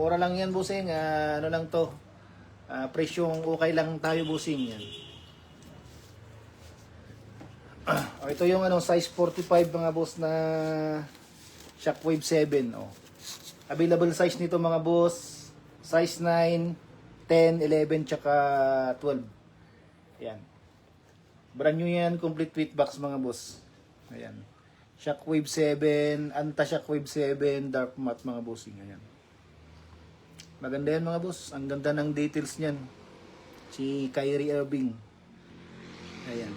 mura lang yan, bossing. Ano lang to. Presyong okay lang tayo, bossing. Yan. Ito yung size 45 mga boss na Shockwave 7. Available size nito mga boss. Size 9, 10, 11, tsaka 12. Yan. Brand new yan. Complete with box mga boss. Ayan. Shockwave 7, Anta Shockwave 7, Dark Matte mga bossing. Ayan. Maganda yan mga boss. Ang ganda ng details niyan. Si Kyrie Irving. Ayan.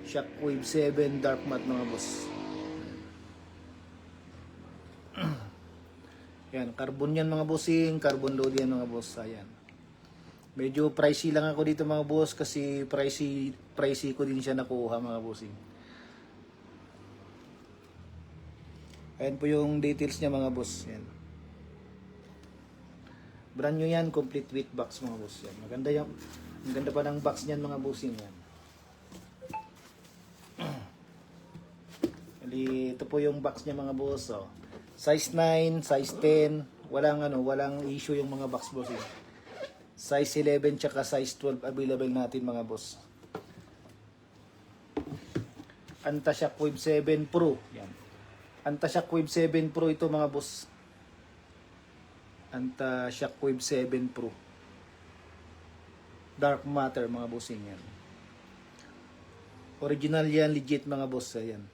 Shockwave 7 Dark Matte mga boss. Yan, carbon yan mga bossing, carbon load yan mga boss. Ayan. Medyo pricey lang ako dito mga boss kasi pricey ko din siya nakuha mga bossing. Ayan po yung details niya mga boss. Yan. Brand new yan, complete with box mga boss. Yan. Maganda yan. Ang ganda pa ng box niyan mga bossing yan. Ito po yung box niya mga boss. Size 9, size 10, walang issue yung mga box boss. Size 11 tsaka size 12 available natin mga boss. Anta Shockwave 7 Pro. Yan. Anta Shockwave 7 Pro ito mga boss. Anta Shockwave 7 Pro. Dark Matter mga bossing yan. Original yan, legit mga boss. Ayan.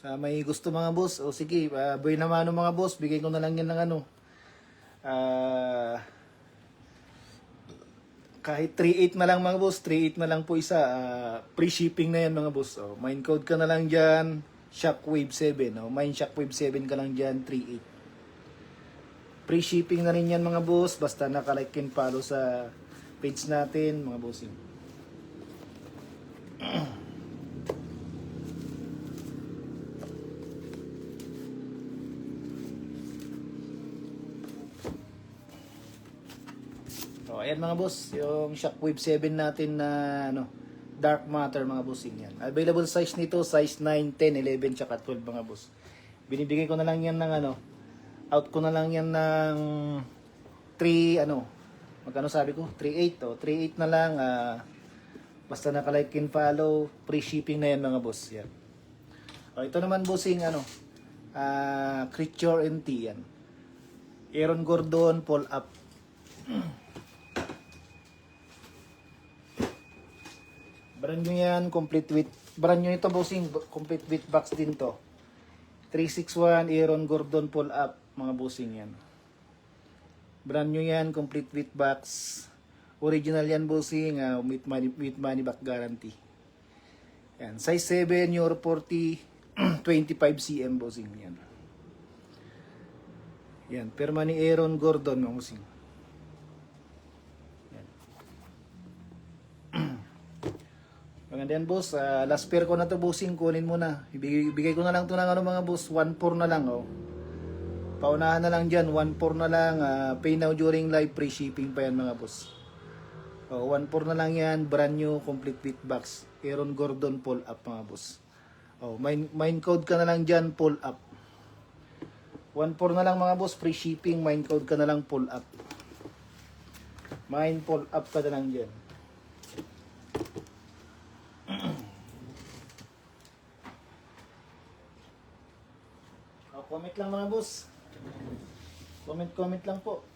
Sa may gusto mga boss, sige, boy naman mga boss, bigay ko na lang yan ng kahit 3.8 na lang mga boss, 3.8 na lang po isa, free shipping na yan mga boss. Mine code ka na lang dyan, Shockwave 7, mine Shockwave 7 ka lang dyan, 3.8. Free shipping na rin yan mga boss, basta naka-like and follow sa page natin mga bossing. Ayan mga boss, yung Shockwave 7 natin na Dark Matter mga bossing yan. Available size nito, size 9, 10, 11, tsaka 12 mga boss. Binibigay ko na lang yan ng out ko na lang yan ng 3, magkano sabi ko? 3.8, 3.8 na lang, basta naka-like and follow, free shipping na yan mga boss. Yan. Ito naman bossing, Creature NT yan. Aaron Gordon, pull up. Brand new yan, brand new ito bossing, complete with box din to. 361 Aaron Gordon pull up, mga bossing yan. Brand new yan, complete with box. Original yan bossing, with money back guarantee. Yan, size 7, Euro 40, 25 cm bossing yan. Yan, perma ni Aaron Gordon mga bossing. Maganda yan boss, last pair ko na to bossing, kunin mo na. Ibigay ko na lang to ng mga boss, 1.4 na lang Paunahan na lang dyan, 1.4 na lang, pay now during live, free shipping pa yan mga boss. 1.4 na lang yan, brand new, complete with box. Aaron Gordon pull up mga boss. Mine code ka na lang dyan, pull up. 1.4 na lang mga boss, free shipping, mine code ka na lang, pull up. Mine pull up ka na lang dyan. Comment lang mga boss. Comment lang po.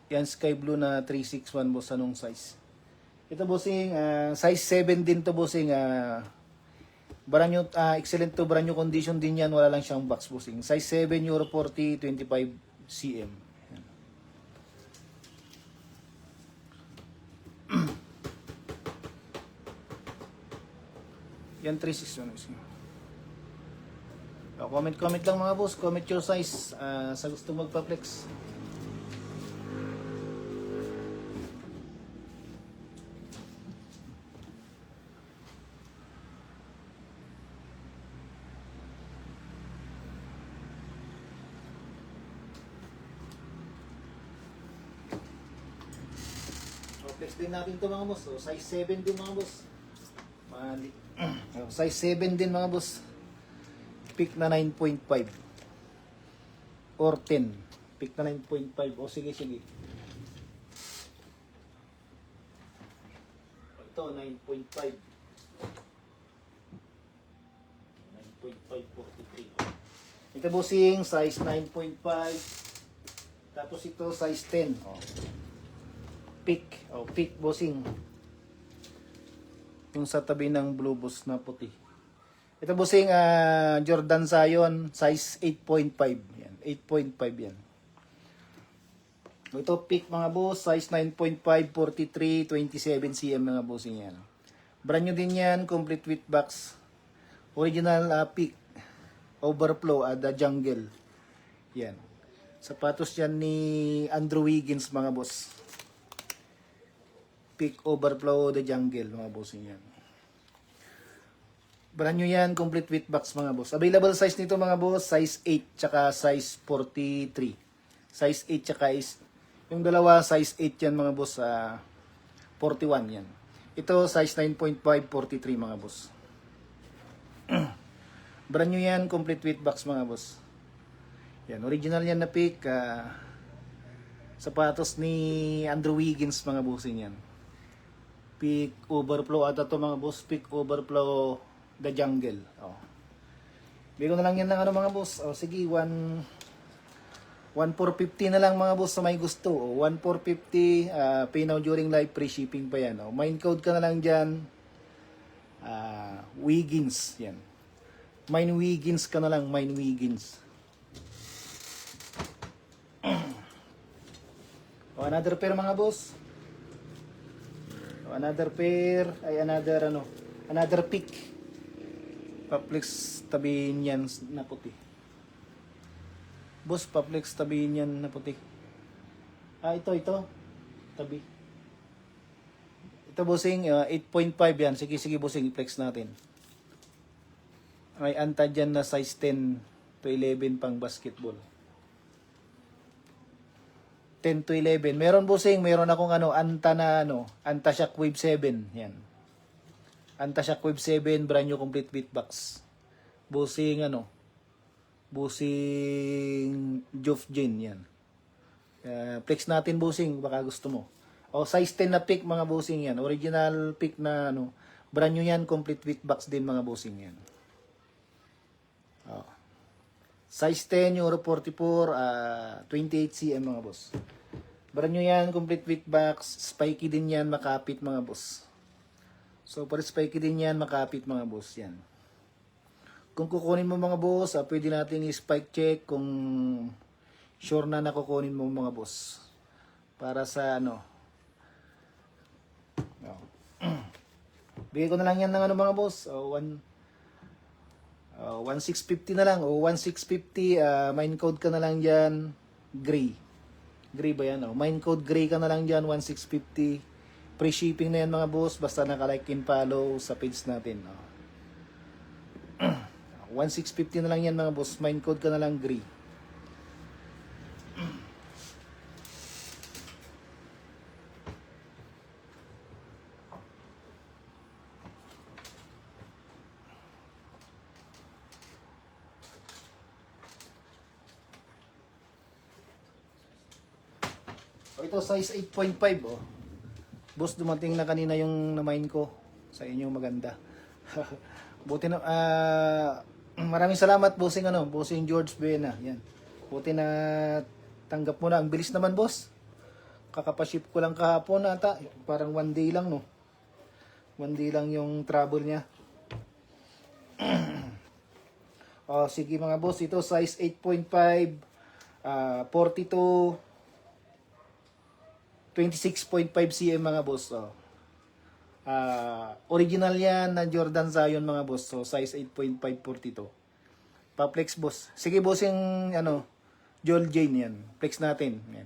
Yan, sky blue na 361 boss, anong size? Ito bossing, size 7 din to bossing. Brand new, excellent to, brand new condition din yan, wala lang siyang box bossing. Size 7, Euro 40, 25 cm. Yan, 361 bossing. Comment lang mga boss, comment your size sa gusto magpa-flex. Flex din natin ito mga boss, size 7 din mga boss. Size 7 din mga boss. Pick na 9.5 or 10. Pick na 9.5. O sige, sige. Ito, 9.5. 9.543. Ito bossing, size 9.5. Tapos ito, size 10. Oh. Pick. Oh, pick bossing. Yung sa tabi ng blue boss na puti. Ito bossing, Jordan Zion, size 8.5. Yan, 8.5 yan. Ito pick mga boss, size 9.5, 43, 27 cm mga bossing yan. Brand new din yan, complete with box. Original pick. Overflow, the jungle. Yan. Sapatos yan ni Andrew Wiggins mga boss. Pick Overflow, the jungle mga bossing yan. Brand new yan, complete with box mga boss. Available size nito mga boss, size 8 tsaka size 43. Size 8 tsaka yung dalawa size 8 yan mga boss, 41 yan. Ito size 9.5, 43 mga boss. Brand new yan, complete with box mga boss. Yan, original yan na pick. Sapatos ni Andrew Wiggins mga bossing yan. Pick Overflow ata to mga boss, pick Overflow the jungle. Oh. Bigyan na lang yan ng ano mga boss. Oh, sige, 1,450 na lang mga boss sa may gusto. Oh, 1,450, pay now during live, free shipping pa yan. Oh. Mine code ka na lang dyan. Wiggins. Yan. Mine Wiggins ka na lang. Mine Wiggins. Oh, another pair mga boss. Oh, another pair. Ay, another pick. Paplex tabihin yan na puti. Boss, Paplex tabihin yan na puti. Ito. Tabi. Ito bossing, 8.5 yan. Sige bossing, i-flex natin. May anta dyan na size 10 to 11 pang basketball. 10 to 11. Meron bossing, meron akong anta Shockwave 7. Yan. Anta Shockwave 7, brand new complete with box. Bossing Bossing Geoff Jane yan. Flex natin bossing, baka gusto mo. O size 10 na pick mga bossing yan. Original pick na brand new yan, complete with box din mga bossing yan. O. Size 10, Euro 44, 28 cm mga boss. Brand new yan, complete with box. Spiky din yan, makapit mga boss. So, para spiky din yan, makapit mga boss yan. Kung kukunin mo mga boss, pwede natin i-spike check kung sure na nakukunin mo mga boss. Para sa bigay ko na lang yan ng mga boss. 1,650 na lang. O 1,650, mine code ka na lang dyan. Gray. Gray ba yan? Mine code gray ka na lang dyan, 1,650. Free shipping na yan mga boss, basta naka-like and follow sa page natin. 1,650 na lang yan mga boss, mine code ka na lang gray. Ito size 8.5 oh. Boss, dumating na kanina yung na-mine ko sa inyo, maganda. Buti na maraming salamat bossing bossing George Buena. Yan. Buti na tanggap mo na. Ang bilis naman boss. Kakapaship ko lang kahapon ata. Parang 1 day lang 1 day lang yung travel niya. Sige mga boss, ito size 8.5, 42, 26.5 cm mga boss. Original yan na Jordan Zion mga boss. So size 8.5, 42. Pa-flex boss. Sige boss yung Joel Jane yan. Flex natin. Yan.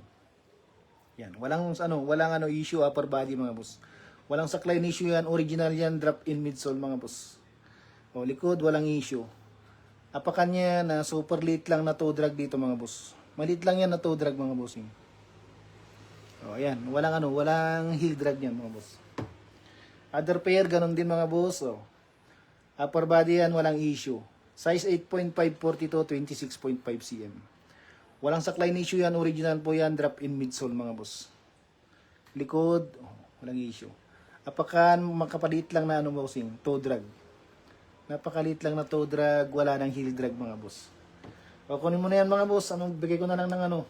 Yan. Walang issue upper body mga boss. Walang sakline issue yan. Original yan, drop in midsole mga boss. Likod walang issue. Apakan niya na super late lang na toe drag dito mga boss. Maliit lang yan na toe drag mga bossing. Ayan, walang heel drag yan mga boss. Other pair ganun din mga boss. Upper body yan, walang issue. Size 8.5, 42, 26.5 cm. Walang saklay na issue yan. Original po yan. Drop in midsole mga boss. Likod, walang issue. Apakan, makapaliit lang na bossing, toe drag. Napakaliit lang na toe drag, wala nang heel drag mga boss. O, kunin mo na yan mga boss. Bigay ko na lang ng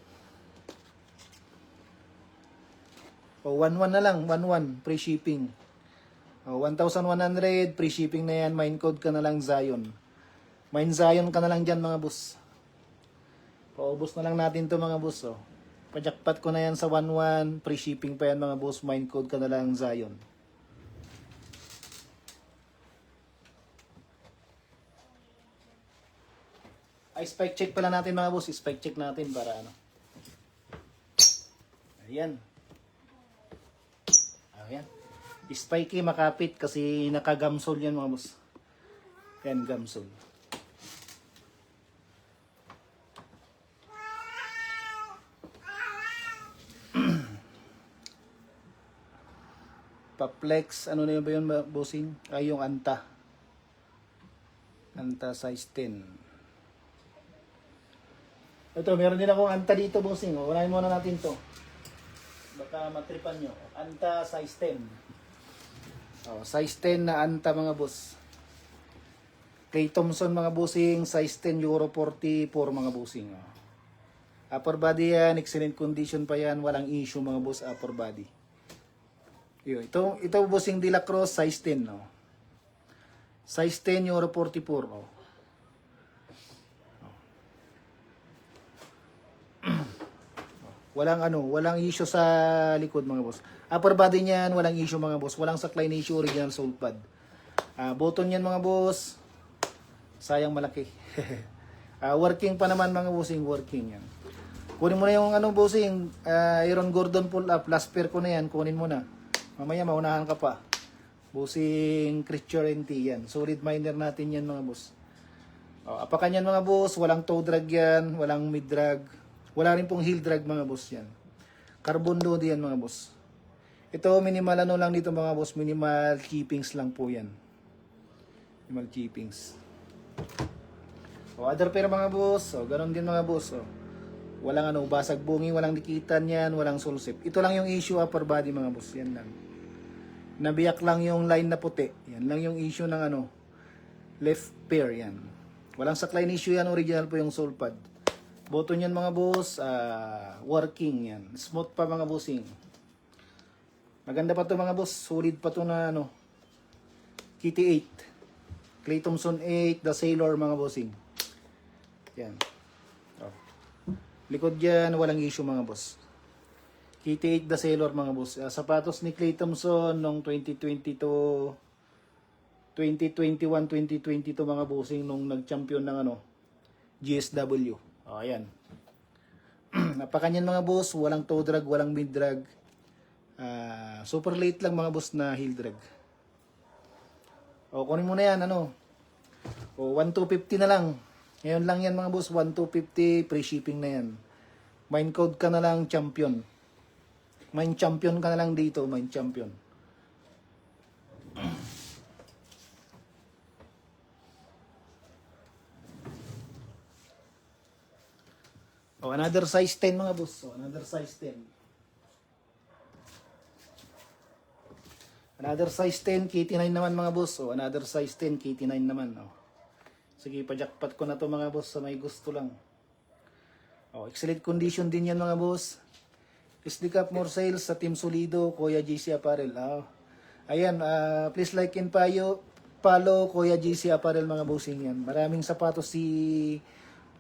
O, 1.1 na lang, 1.1, free shipping. O, 1,100, free shipping na yan. Mine code ka na lang, Zion. Mine Zion ka na lang dyan mga boss. Paubos na lang natin to mga boss. O. Pajakpat ko na yan sa 1.1, free shipping pa yan mga boss. Mine code ka na lang, Zion. Ay, spike check pala natin mga boss. Spike check natin para Ayan. Ayan. Spiky makapit kasi nakagamsol yan mga boss. Yan, gamsol. Paplex, ano na yun ba yun bossing? Ay, yung Anta. Anta size 10. Ito, meron din akong Anta dito, bossing. Unahin muna natin to. Baka matripan nyo. Anta size 10. Size 10 na Anta mga boss. Clay Thompson mga bossing. Size 10 Euro 44 mga bossing. Upper body yan. Excellent condition pa yan. Walang issue mga boss. Upper body. Ito bossing De La Cruz. Size 10. Size 10 Euro 44. Walang issue sa likod mga boss. Upper body niyan, walang issue mga boss. Walang saklay na issue, original sole pad. Button yan mga boss. Sayang malaki. Working pa naman mga bossing, working yan. Kunin mo na yung bossing, Aaron Gordon pull up, last pair ko na yan, kunin mo na. Mamaya maunahan ka pa. Bossing Creature NT yan. Solid miner natin yan mga boss. Apakan yan mga boss, walang toe drag yan, walang mid drag. Wala rin pong heel drag mga boss yan. Carbon load yan mga boss. Ito minimal lang dito mga boss. Minimal keepings lang po yan. Minimal keepings. Other pair mga boss. Ganon din mga boss. Walang basag bungi. Walang dikitan yan. Walang sulsip. Ito lang yung issue upper body mga boss. Yan lang. Nabiyak lang yung line na puti. Yan lang yung issue ng left pair yan. Walang saklay issue yan. Original po yung sole pad. Button yan mga boss, working yan. Smooth pa mga bossing. Maganda pa to mga boss, solid pa to na Kitty 8. Clay Thompson 8, The Sailor mga bossing. Yan. Likod dyan, walang issue mga boss. Kitty 8, The Sailor mga boss. Sapatos ni Clay Thompson noong 2022, 2021, 2022 mga bossing nung nag-champion ng GSW. Ayan. Napakanyan mga boss, walang toe drag, walang mid drag. Super late lang mga boss na heel drag. Kunin mo na yan, 1,250 na lang. Ngayon lang yan mga boss, 1,250, free shipping na yan. Mine code ka na lang, champion. Mine champion ka na lang dito, mine champion. Another size 10 mga boss. Another size 10. Another size 10, KT9 naman mga boss. Another size 10, KT9 naman. Sige, pajakpat ko na to mga boss sa may gusto lang. Excellent condition din yan mga boss. SD Cup more sales sa Team Solido, Kuya GC Apparel. Ayan, please like and follow Kuya GC Apparel mga bossing yan. Maraming sapatos si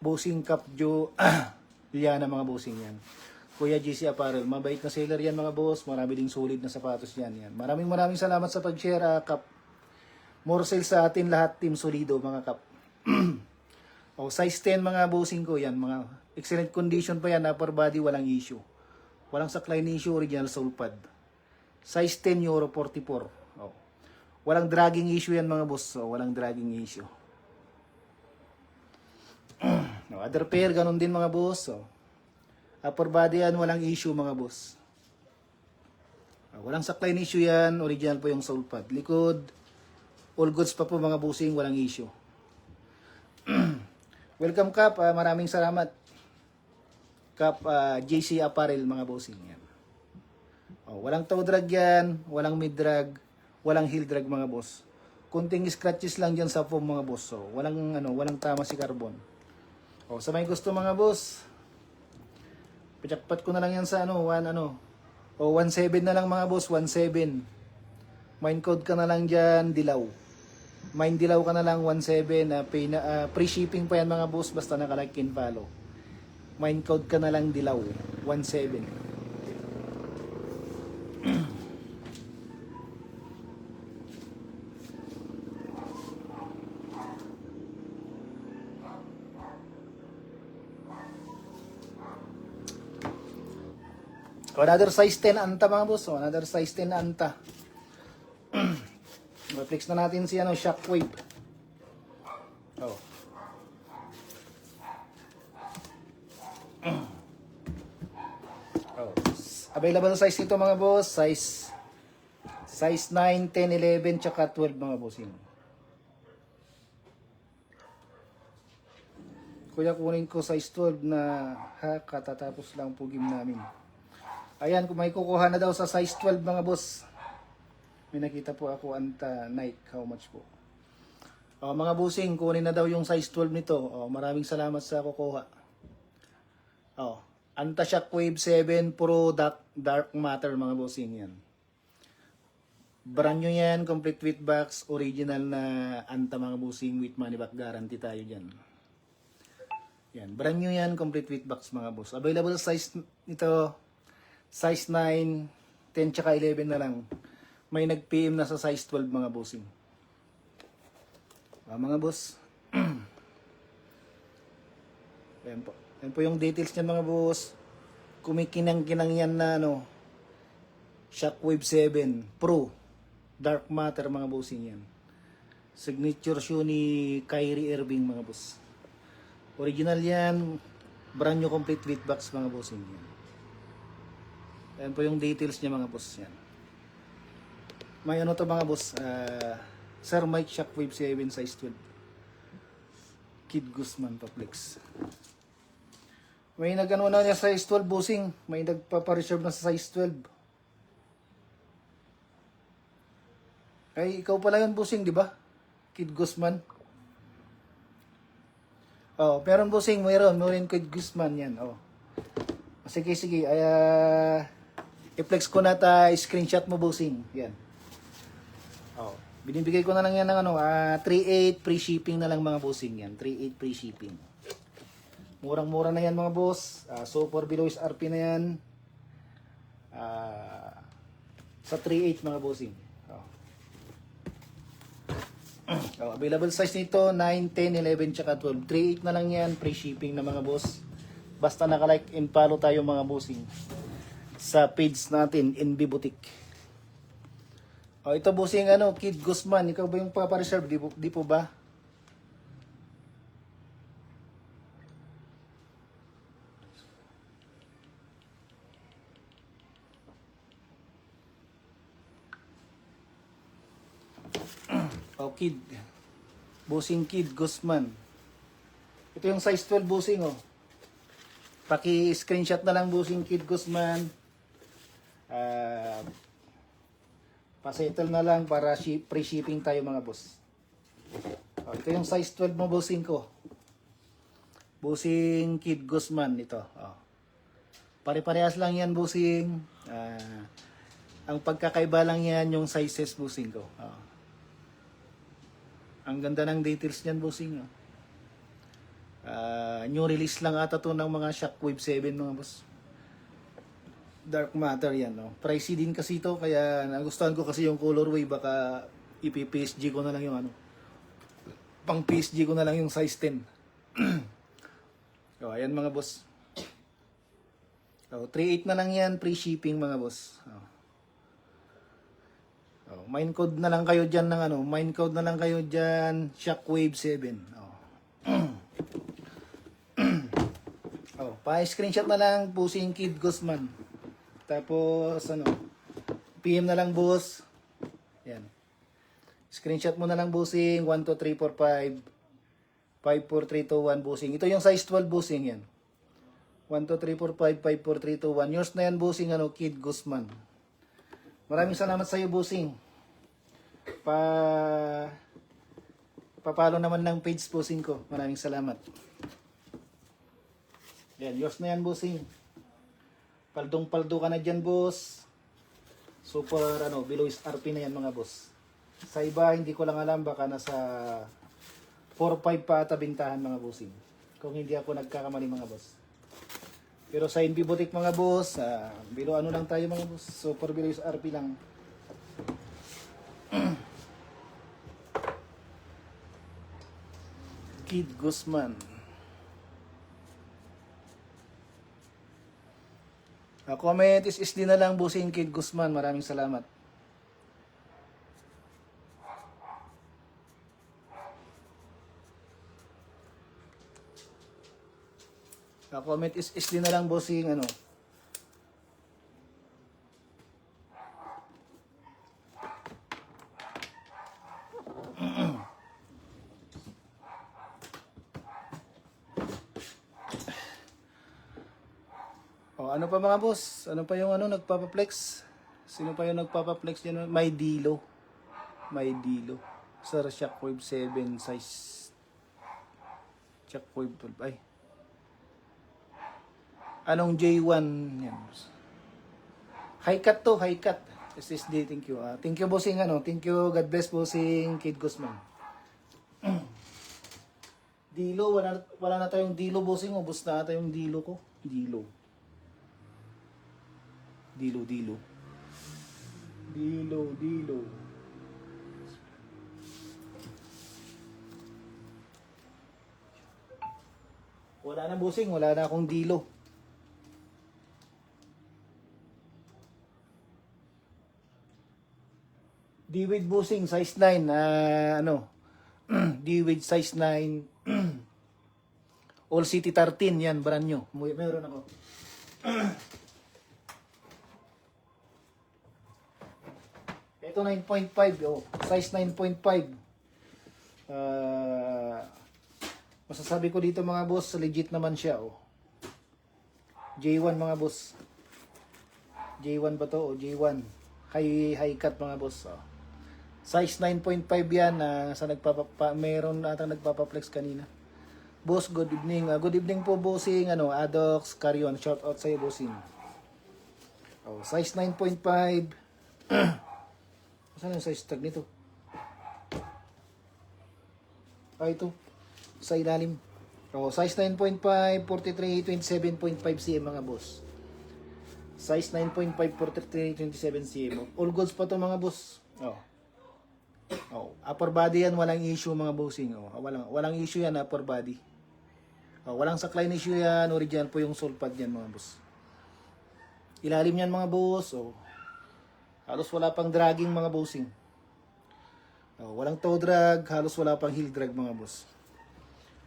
Bossing Cup Joe. Liana mga bossing yan. Kuya GC Apparel. Mabait na seller yan mga boss. Marami ding solid na sapatos yan. Maraming salamat sa pag-share Kap. More sales sa atin lahat Team Solido mga Kap. Size 10 mga bossing ko yan. Mga excellent condition pa yan. Upper body walang issue. Walang saklay na issue. Original sole pad. Size 10 Euro 44. Walang dragging issue yan mga boss. Walang dragging issue. Other pair, ganun din mga boss. Upper body yan, walang issue mga boss. Walang saklay na issue yan. Original po yung sole pad. Likod, all goods pa po mga bossing, walang issue. Welcome Kap, maraming salamat. Kap JC Apparel mga bossing yan. Oh, walang toe drag yan, walang mid drag, walang heel drag mga boss. Kunting scratches lang diyan sa foam mga boss. So, walang tama si carbon. Oh, sa may gusto mga boss, pajakpat ko na lang yan sa 17 na lang mga boss, 17. Mine code ka na lang diyan, dilaw. Mine dilaw ka na lang 17, free shipping pa yan mga boss basta naka-like and follow. Mine code ka na lang dilaw, 17. Another size 10 anta mga boss. Oh, another size 10 anta. Reflex na natin si Shockwave. Oh. Oh. Available size nito mga boss, size 9, 10, 11 tsaka 12 mga bossing. Kuya kunin ko size 12 na katatapos lang po game namin. Ayan, kung may kukuha na daw sa size 12 mga boss. May nakita po ako anta Nike, how much po? Mga bossing, kunin na daw yung size 12 nito. Maraming salamat sa kukuha. Anta Shockwave 7 Pro Dark Matter mga bossing yan. Brand new yan, complete with box, original na anta mga bossing with money back guarantee tayo dyan. Yan, brand new yan, complete with box mga boss. Available size nito, size 9, 10 tsaka 11 na lang. May nag-PM na sa size 12 mga bossing. Mga boss. Ayan po. Ayan po yung details niyan mga boss. Kumikinang-kinang yan na Shockwave 7 Pro Dark Matter mga bossing yan. Signature shoe ni Kyrie Irving mga boss. Original yan. Brand new complete with box mga bossing yan. Ayan po yung details niya mga boss yan. May to mga boss. Sir Mike Shockwave 7 size 12. Kid Guzman Paplex. May nagano na niya size 12 bossing. May nagpapareserve na sa size 12. Ay, ikaw pala yun bossing, di ba? Kid Guzman. Meron bossing, mayroon Kid Guzman yan. Sige. I-flex ko na screenshot mo bossing. Yan. Binibigay ko na lang yan ng 3.8 free shipping na lang mga bossing yan. 3.8 free shipping. Murang-mura na yan mga boss. So for below is RP na yan. Sa 3.8 mga bossing. Available size nito 9, 10, 11 tsaka 12. 3.8 na lang yan. Free shipping na mga boss. Basta naka-like and follow tayo mga bossing sa page natin, NB Boutique. Ito bossing Kid Guzman, ikaw ba yung papareserve? Di po ba? Kid. Bossing Kid Guzman. Ito yung size 12 bossing Paki-screenshot na lang bossing Kid Guzman. Pa-settle na lang para free shipping tayo mga boss. Ito yung size 12 mo bossing ko. Bossing Kid Guzman ito. Pare-parehas lang yan bossing. Ang pagkakaiba lang yan yung sizes bossing ko. Ang ganda ng details niyan bossing. New release lang ata to ng mga Shockwave 7 mga boss. Dark Matter yan, pricey din kasi ito, kaya nagustuhan ko kasi yung colorway. Baka ipi-PSG ko na lang yung pang PSG ko na lang yung size 10. Ayan mga boss. 3.8 na lang yan, free shipping mga boss. Mine code na lang kayo dyan mine code na lang kayo dyan, Shockwave 7. Pa-screenshot na lang bossing Kid Guzman. Tapos PM na lang boss. Yan. Screenshot mo na lang bossing 1, 2, 3, 4, 5 54321 bossing. Ito yung size 12 bossing yan. 1, 2, 3, 4, 5, 5, 4, 3, 2, 1. Yours na yan bossing, ano, Kid Guzman. Maraming salamat sa iyo bossing. Papalo naman ng page bossing ko. Maraming salamat. Yan, yours na yan bossing. Paldong-paldo ka na dyan boss. Super ano, below RP na yan mga boss. Sa iba, hindi ko lang alam, baka nasa 4-5 pa ata bintahan mga bossing. Kung hindi ako nagkakamali mga boss. Pero sa NB Boutique mga boss, below ano lang tayo mga boss. Super below RP lang. Kid Guzman. Comment is SD na lang bossing Kid Guzman. Maraming salamat. Comment is SD na lang bossing ano. O ano pa mga boss? Ano pa yung ano nagpapaplex? Sino pa yung nagpapaplex diyan? May Dilo. May Dilo. Sir Shockwave 7 size. Shockwave 12 ay. Anong J1 yan? High cut to, high cut. SSD, thank you. Thank you bossing ano. Thank you. God bless bossing Kid Guzman. Dilo, wala na tayong Dilo bossing. Ubus na tayong Dilo ko. Dilo. Dilo. Wala na bossing, wala na akong Dilo. D-Wade bossing, size 9, ano, D-Wade size 9, All City 13, yan, brand new. Meron ako. Ito 9.5, oh, size 9.5. Masasabi ko dito mga boss, legit naman siya, oh. J1 mga boss. J1 ba to? Oh, J1. High cut mga boss, oh. Size 9.5 yan, meron atang nagpapaplex kanina. Boss, good evening. Good evening po bossing, ano, Adox, Carion, shout out sa iyo bossing. Oh, size 9.5. Saan yung size tag nito? Ito. Sa ilalim. Oh, size 9.5, 43, 27.5 cm mga boss. Size 9.5, 43, 27 cm. All goods pa to mga boss. Oh. Oh, upper body yan, walang issue mga bossing. Oh, walang issue yan, upper body. Oh, walang sakline issue yan, original po yung sole pad yan mga boss. Ilalim yan mga boss. Oh. Halos wala pang dragging mga bossing. Oh, walang toe drag, halos wala pang heel drag mga boss.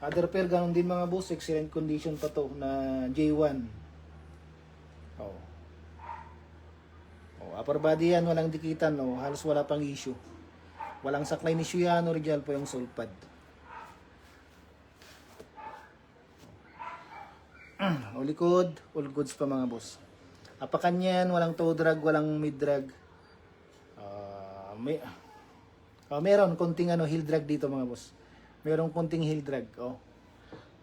Other pair ganun din mga boss, excellent condition pa to na J1. Oh. Oh, upper body yan, walang dikitan, oh, halos wala pang issue. Walang sakline issue yan, original po yung sole pad. O likod, all goods pa mga boss. Apakan yan, walang toe drag, walang mid drag. Meron konting ano, heel drag dito mga boss. Meron konting heel drag. Oh.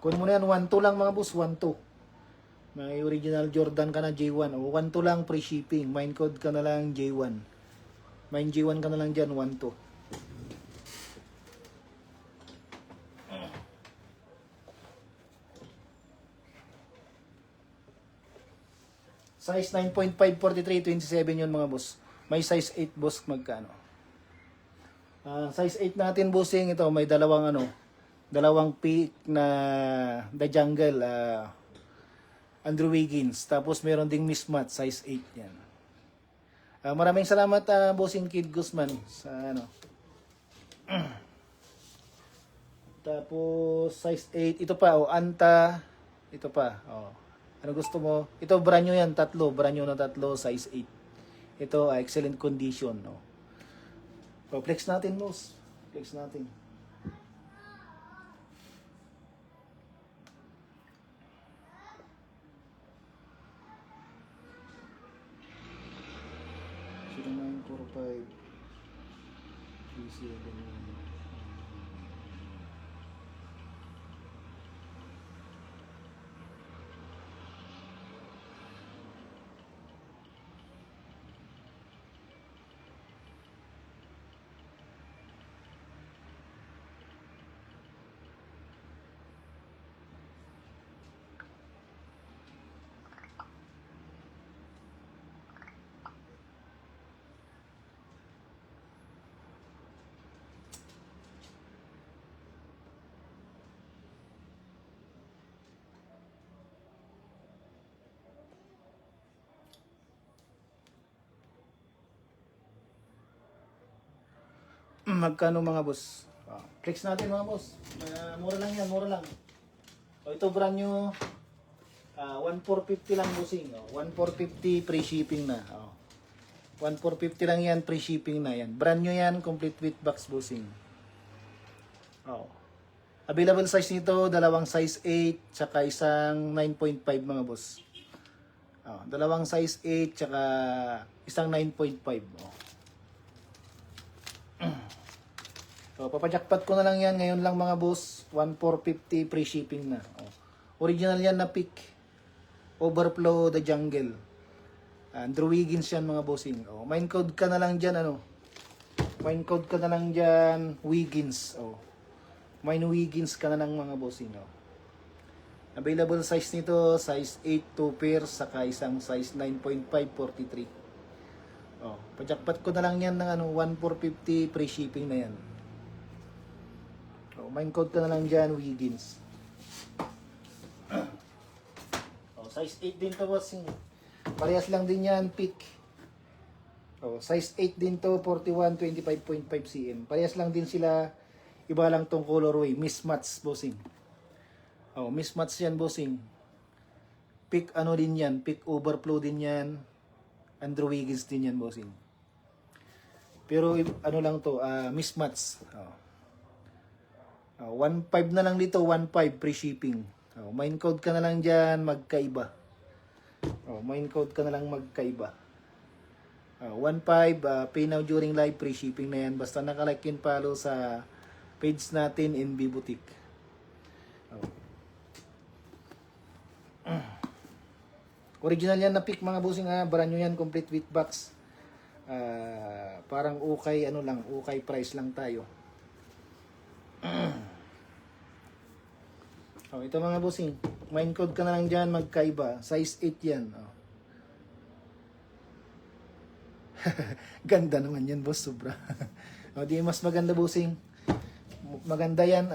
Kunin mo na yan, 1-2 lang mga boss, 1-2. May original Jordan ka na J1. O 1-2 lang free shipping. Mine code ka na lang J1. Mine J1 ka na lang dyan, 1-2. Size 9.5, 43, 27 yun mga boss. May size 8 boss magkano. Size 8 natin bossing ito. May dalawang pick na The Jungle. Andrew Wiggins. Tapos meron ding mismatch. Size 8 yan. Maraming salamat bossing Kid Guzman. Sa ano. Tapos size 8. Ito pa Anta. Ito pa. Ano gusto mo? Ito brand new yan, brand new na tatlo, size 8. Ito excellent condition, no. Flex natin, boss. Flex natin. 37. Magkano mga boss? Clicks natin mga boss. Mura lang yan, mura lang. Ito brand new. 1,450 lang bossing. 1,450 free shipping na. 1,450 lang yan, free shipping na yan. Brand new yan, complete with box bossing. Available size nito, dalawang size 8, tsaka isang 9.5 mga boss. Dalawang size 8, tsaka isang 9.5. So, papajakpat ko na lang yan ngayon lang mga boss. 1,450 free shipping na. Original yan na pick. Overflow the jungle. Andrew Wiggins yan mga bossing. Mine code ka na lang dyan Mine code ka na lang dyan. Wiggins. Mine Wiggins ka na lang mga bossing. Available size nito. Size 8 2 pairs. Saka isang size 9.5 43. Pajakpat ko na lang yan ng 1,450 free shipping na yan. Mine code ka na lang dyan, Wiggins. Size 8 din to, bossing. Parehas lang din yan, pick. Size 8 din to, 41, 25.5 cm. Parehas lang din sila. Iba lang tong colorway. Mismatch, bossing. Mismatch yan, bossing. Pick ano din yan. Pick overflow din yan. Andrew Wiggins din yan, bossing. Pero ano lang to, mismatch. 1.5 na lang dito, 1.5 free shipping. Mine code ka na lang dyan, magkaiba. Mine code ka na lang magkaiba. 1.5, pay now during live, free shipping na yan. Basta nakalike and follow sa page natin, NB Boutique. Original yan na pick mga bossing, brand new yan, complete with box. Parang ukay, ukay price lang tayo. Ito mga bossing, mine code ka na lang dyan, magkaiba. Size 8 yan. Ganda naman yan, boss, sobra. Di mas maganda, bossing. Maganda yan.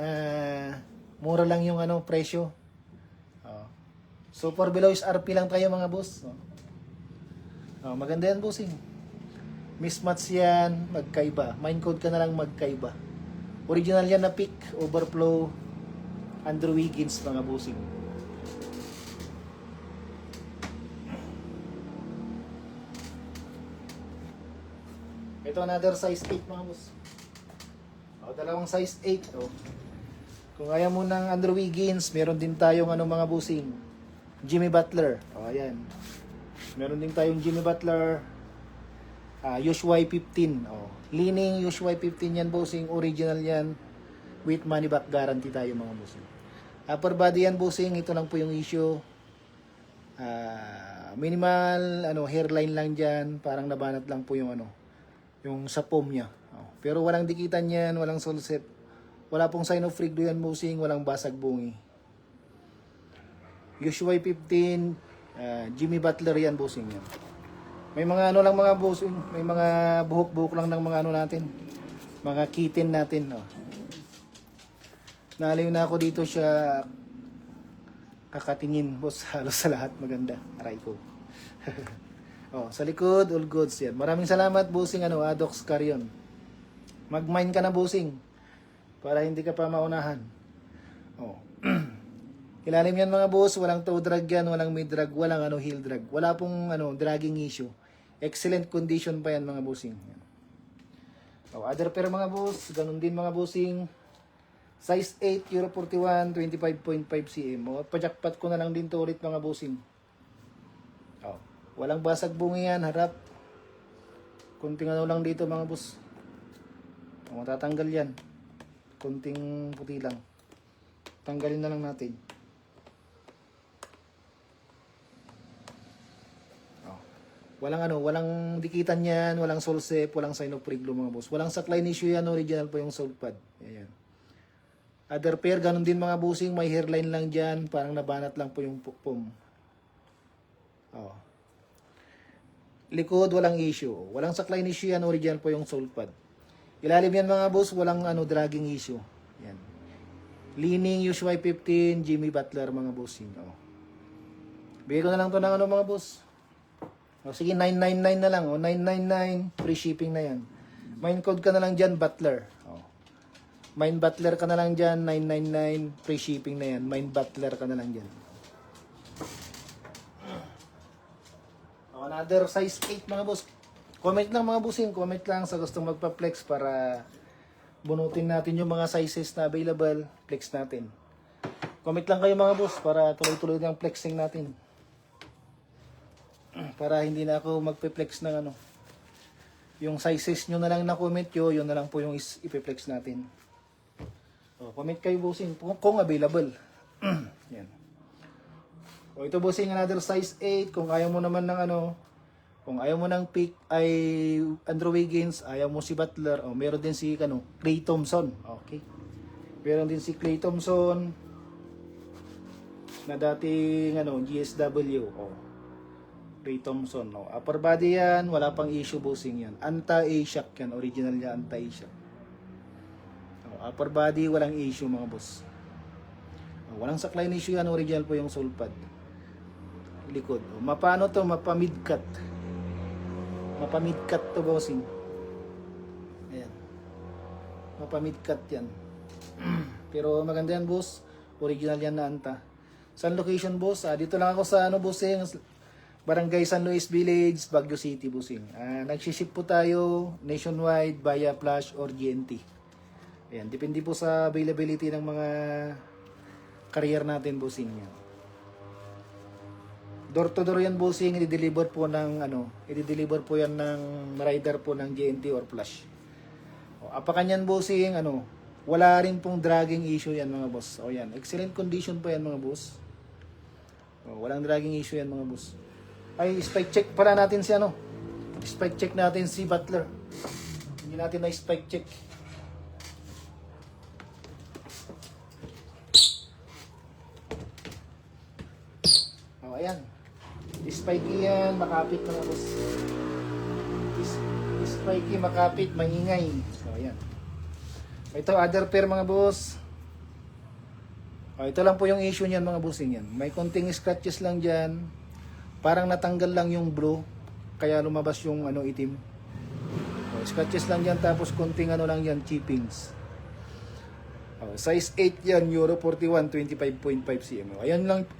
Mura lang yung presyo. So for below is RP lang tayo mga boss. Maganda yan, bossing. Mismatch yan, magkaiba. Mine code ka na lang, magkaiba. Original yan na pick, overflow, Andrew Wiggins mga bossing. Ito another size 8 mga boss. Dalawang size 8. Kung ayaw mo ng Andrew Wiggins, meron din tayong mga bossing. Jimmy Butler. Ayan. Meron din tayong Jimmy Butler. USY 15. Leaning USY 15 yan, bossing. Original yan. With money back guarantee tayo mga bossing. Upper body yan, bossing. Ito lang po yung issue. Minimal hairline lang dyan. Parang nabanat lang po yung yung sa foam niya. Pero walang dikitan yan, walang solset. Wala pong sign of frigdo yan, bossing. Walang basag bungi. USY 15, Jimmy Butler yan, bossing yan. May mga lang mga bossing, may mga buhok-buhok lang ng mga natin. Mga kitten natin, Naliw na ako dito siya kakatingin, boss. Halos sa lahat maganda. Aray ko. Sa likod, all goods yan. Maraming salamat, bossing, Adox Carion. Mag-mine ka na, bossing. Para hindi ka pa maunahan. Ilalim yan mga boss, walang toe drag yan, walang mid drag, walang heel drag. Wala pong dragging issue. Excellent condition pa yan mga bossing. Other pair mga boss, ganun din mga bossing. Size 8, Euro 41, 25.5 cm. Pajakpat ko na lang din to ulit mga bossing. Walang basag bungi yan, harap. Kunting ano lang dito mga boss. Matatanggal yan. Kunting puti lang. Tanggalin na lang natin. Walang dikitan yan, walang solsep, walang sign of reglo mga boss. Walang sakline issue yan, original po yung sole pad. Ayan. Other pair, ganun din mga bossing, may hairline lang dyan, parang nabanat lang po yung pum. Oh. Likod, walang issue. Walang sakline issue yan, original po yung sole pad. Ilalim yan mga boss, walang dragging issue. Yan. Leaning, USY 15, Jimmy Butler mga bossing. Oh. Bigay ko na lang to ng mga boss. O, sige, 999 na lang. O, 999, free shipping na yan. Main code ka na lang dyan, Butler. O. Main Butler ka na lang dyan, 999, free shipping na yan. Main Butler ka na lang dyan. O, another size 8 mga boss. Comment lang mga bossing, comment lang sa gustong magpa-flex para bunutin natin yung mga sizes na available. Flex natin. Comment lang kayo mga boss para tuloy-tuloy ng flexing natin. Para hindi na ako magpe-flex ng yung sizes nyo na lang na comment yun na lang po yung ipe-flex natin. O, comment kayo bossing kung available. Yan. O, ito bossing, another size 8. Kung ayaw mo naman ng kung ayaw mo ng pick ay Andrew Wiggins, ayaw mo si Butler, meron din si Klay Thompson. Okay. Meron din si Klay Thompson na dating GSW. Klay Thompson, no. Upper body yan, wala pang issue bossing yan. Anti-A-shock yan, original niya anti-A-shock. Upper body, walang issue mga boss. Walang sakline issue yan, original po yung sole pad. Likod. Mapano to? Mapa-mid-cut. Mapa-mid-cut to bossing. Ayan. Mapa-mid-cut yan. Pero maganda yan boss. Original yan na anta. Saan location boss? Dito lang ako sa bossing. Barangay San Luis Village, Baguio City, bossing. Nagsiship po tayo nationwide via Flash or GNT. Ayan, depende po sa availability ng mga carrier natin, bossing. Door to door yan, bossing. I-deliver po yan ng rider po ng GNT or Flash. Apakan yan, bossing, wala rin pong dragging issue yan, mga boss. Yan, excellent condition po yan, mga boss. Walang dragging issue yan, mga boss. Ay, spike check pala natin si spike check natin si Butler. Hindi natin na spike check. Ayan. Spiky yan, makapit mga boss. Spiky, makapit, maingay. Ayan. Ito, other pair mga boss. Ito lang po yung issue niyan mga bossing yan. May konting scratches lang dyan. Parang natanggal lang yung blue, kaya lumabas yung itim. Scratches lang yan, tapos konting lang yan, chippings. Size 8 yan, Euro 41, 25.5 cm.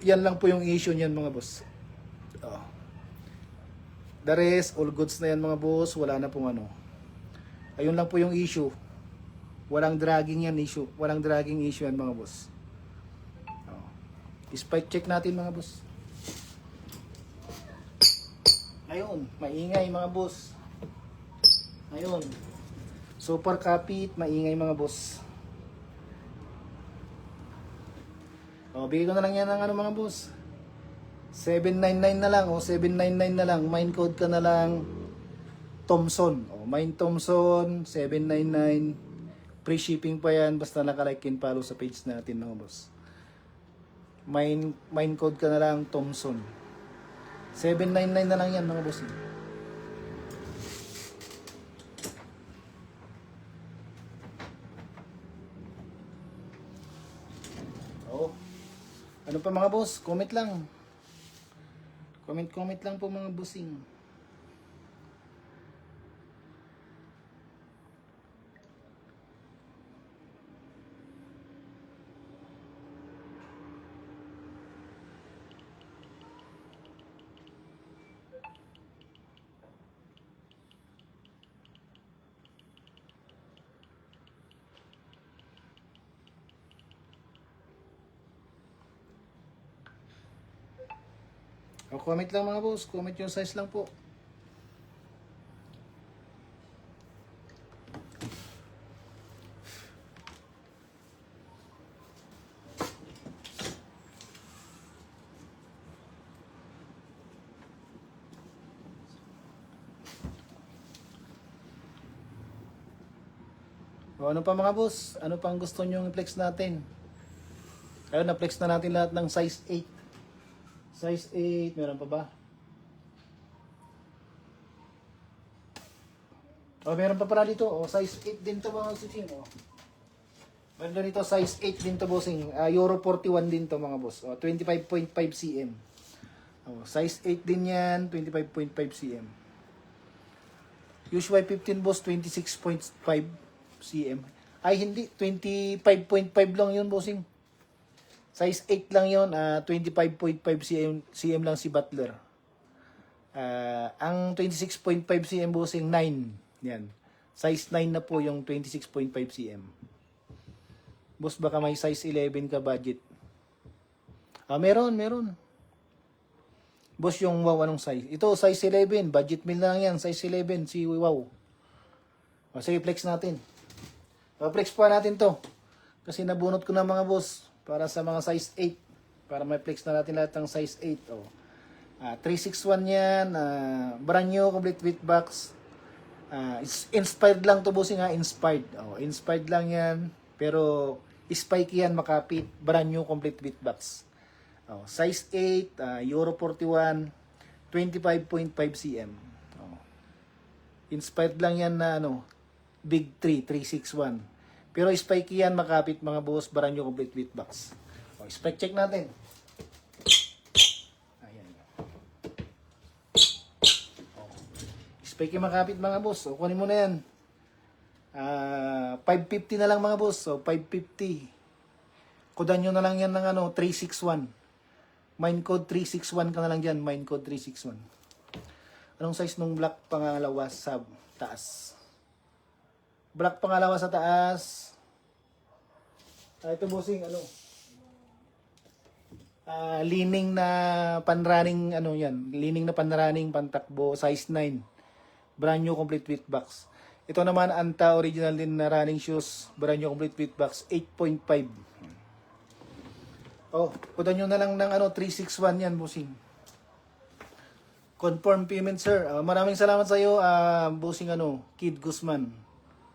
Yan lang po yung issue niyan mga boss. The rest, all goods na yan mga boss, wala na pong Ayun lang po yung issue. Walang dragging yan issue. Walang dragging issue yan mga boss. Spike check natin mga boss. Ayun, maingay mga boss. Ayun. Super kapit, maingay mga boss. Bigay ko na lang yan ng mga boss. 799 na lang, 799 na lang. Main code ka na lang Thompson. Main Thompson, 799. Free shipping pa yan, basta nakalike and follow sa page natin mga boss. Main code ka na lang Thompson. 799 na lang yan mga boss. Ano pa mga boss? Comment lang. Comment lang po mga bossing. Comment lang mga boss. Comment yung size lang po. O ano pa mga boss? Ano pang gusto nyo i-flex natin? Ayun, na-flex na natin lahat ng size 8. Size 8, meron pa ba? O, meron pa pala dito. O, size 8 din to mga bossing. O. Meron dito, size 8 din to bossing. Euro 41 din to mga boss. O, 25.5 cm. O, size 8 din yan, 25.5 cm. Usually 15 boss, 26.5 cm. Ay, hindi. 25.5 lang yun, bossing. Size 8 lang yun. 25.5 cm lang si Butler. Ang 26.5 cm, bossing, 9. Yan. Size 9 na po yung 26.5 cm. Boss, baka may size 11 ka budget. Meron. Boss, yung wow, anong size? Ito, size 11. Budget meal lang yan. Size 11, si wow. Sige, flex natin. Flex pa natin to. Kasi nabunot ko na mga boss para sa mga size 8. Para may flex na natin lahat ng size 8. 361 yan. Brand new, complete with box. Inspired lang to bossing ha. Inspired. Inspired lang yan. Pero spiky yan, makapit. Brand new, complete with box. Size 8, Euro 41, 25.5 cm. Inspired lang yan na Big 3, 361. Pero spiky yan, makapit mga boss, brand new complete with box. Spec check natin. Ayan. Spiky makapit mga boss. Kunin mo na yan. 550 na lang mga boss. 550. Kudan nyo na lang yan ng 361. Mine code 361 ka na lang dyan. Mine code 361. Anong size nung black pangalawa sa taas? Black pangalawa sa taas. Ito bossing, leaning na panrunning, yan. Leaning na panrunning, pantakbo, size 9. Brand new complete with box. Ito naman, Anta original din na running shoes. Brand new complete with box, 8.5. Kudan nyo na lang ng 361 yan, bossing. Confirm payment, sir. Maraming salamat sa iyo, bossing Kid Guzman.